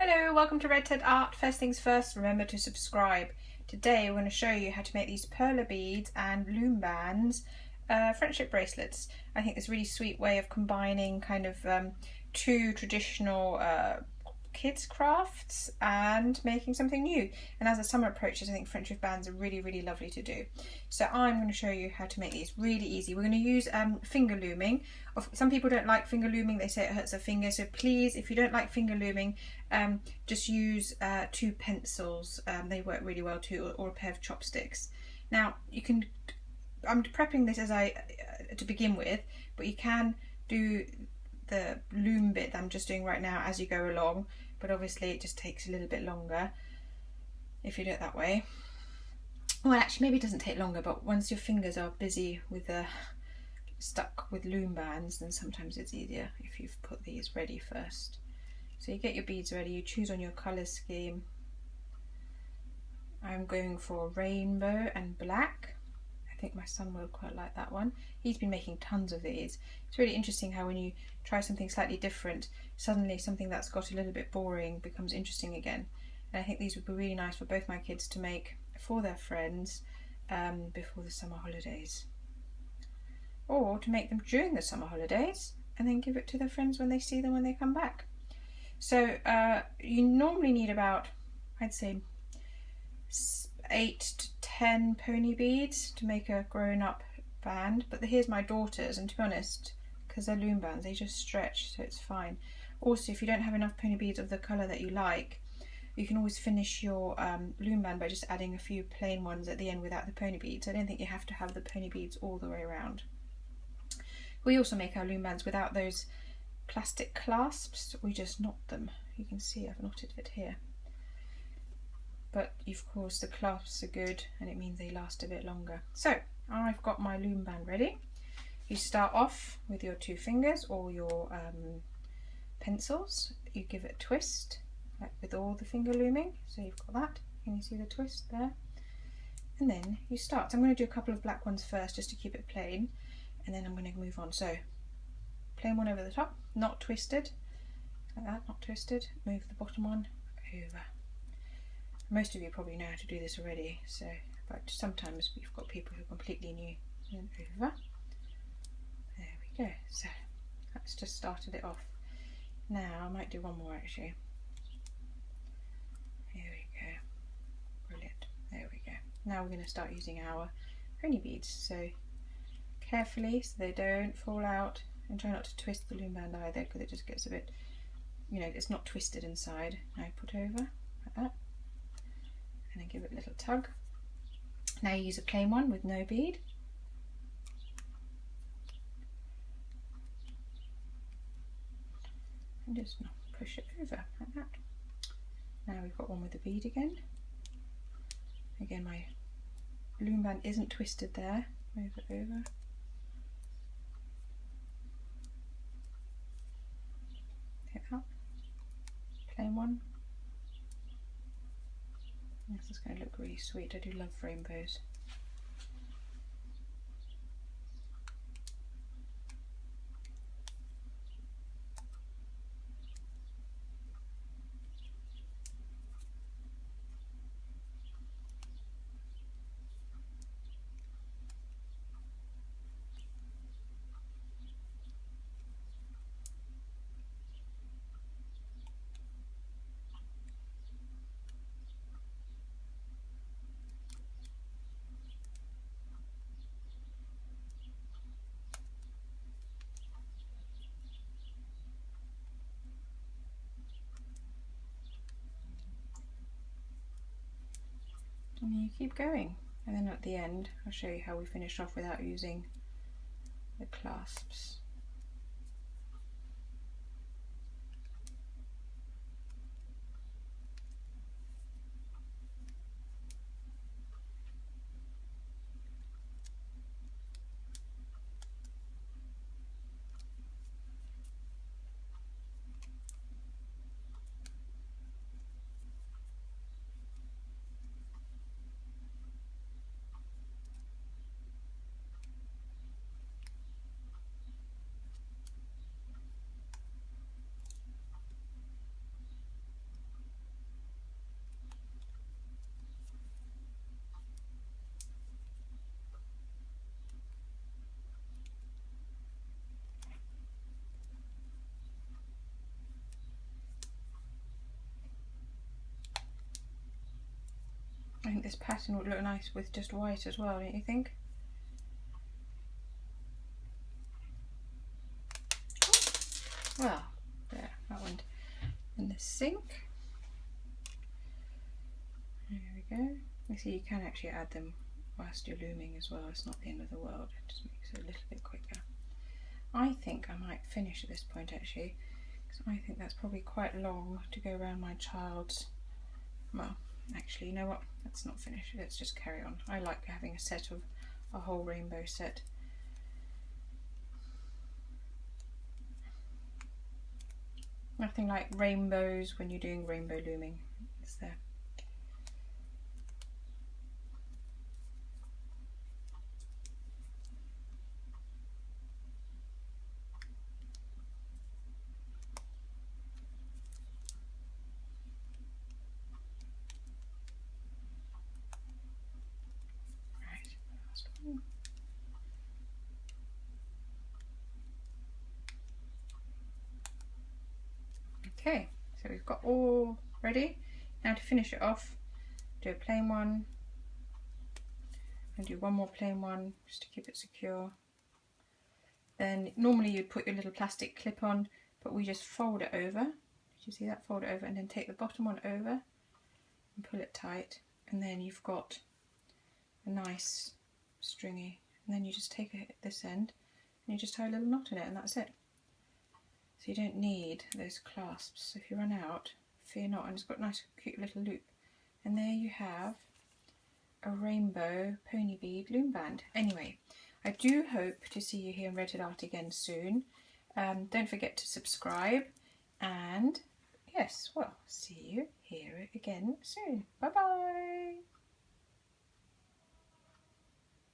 Hello, welcome to Red Ted Art. First things first, remember to subscribe. Today we're going to show you how to make these perler beads and loom bands friendship bracelets. I think it's a really sweet way of combining kind of two traditional kids crafts and making something new. And as the summer approaches, I think friendship bands are really lovely to do. So I'm going to show you how to make these really easy. We're going to use finger looming. Some people don't like finger looming, they say it hurts their fingers, so please, if you don't like finger looming, just use 2 pencils. They work really well too, or a pair of chopsticks. Now you can, I'm prepping this as to begin with, but you can do the loom bit that I'm just doing right now as you go along, but obviously it just takes a little bit longer if you do it that way. Well, actually maybe it doesn't take longer, but once your fingers are busy with stuck with loom bands, then sometimes it's easier if you've put these ready first. So you get your beads ready, you choose on your colour scheme. I'm going for rainbow and black. I think my son will quite like that one. He's been making tons of these. It's really interesting how when you try something slightly different, suddenly something that's got a little bit boring becomes interesting again. And I think these would be really nice for both my kids to make for their friends before the summer holidays. Or to make them during the summer holidays and then give it to their friends when they see them when they come back. So you normally need about, I'd say, 8 to 10 pony beads to make a grown-up band, but here's my daughter's, and to be honest, because they're loom bands, they just stretch, so it's fine. Also, if you don't have enough pony beads of the colour that you like, you can always finish your loom band by just adding a few plain ones at the end without the pony beads. I don't think you have to have the pony beads all the way around. We also make our loom bands without those plastic clasps. We just knot them. You can see I've knotted it here. But of course the clasps are good and it means they last a bit longer. So I've got my loom band ready. You start off with your 2 fingers or your pencils. You give it a twist, like with all the finger looming. So you've got that. Can you see the twist there? And then you start. So I'm going to do a couple of black ones first just to keep it plain, and then I'm going to move on. So plain one over the top, not twisted, like that, not twisted. Move the bottom one over. Most of you probably know how to do this already, so but sometimes you've got people who are completely new. And over. There we go. So that's just started it off. Now I might do one more actually. Here we go. Brilliant. There we go. Now we're going to start using our pony beads. So carefully so they don't fall out, and try not to twist the loom band either, because it just gets a bit, you know, it's not twisted inside. Now put over like that, and then give it a little tug. Now you use a plain one with no bead. And just push it over like that. Now we've got one with the bead again. Again, my loom band isn't twisted there. Move it over. Hit that. Plain one. This is going to look really sweet. I do love rainbows. And you keep going, and then at the end I'll show you how we finish off without using the clasps. this pattern would look nice with just white as well, don't you think? Well, there, that went in the sink. There we go. You see, you can actually add them whilst you're looming as well. It's not the end of the world. It just makes it a little bit quicker. I think I might finish at this point actually, because I think that's probably quite long to go around my child's. Well, actually, you know what? Let's not finish. Let's just carry on. I like having a set of a whole rainbow set. Nothing like rainbows when you're doing rainbow looming. It's there. Right, last one. Okay, so we've got all ready. Now to finish it off, do a plain one and do one more plain one just to keep it secure. Then normally you'd put your little plastic clip on, but we just fold it over. Did you see that? Fold it over and then take the bottom one over and pull it tight, and then you've got a nice stringy, and then you just take this end and you just tie a little knot in it, and that's it. So you don't need those clasps. So if you run out, fear not, and it's got a nice cute little loop. And there you have a rainbow pony bead loom band. Anyway, I do hope to see you here in Red Hood Art again soon. Don't forget to subscribe, and yes, well, see you here again soon. Bye bye.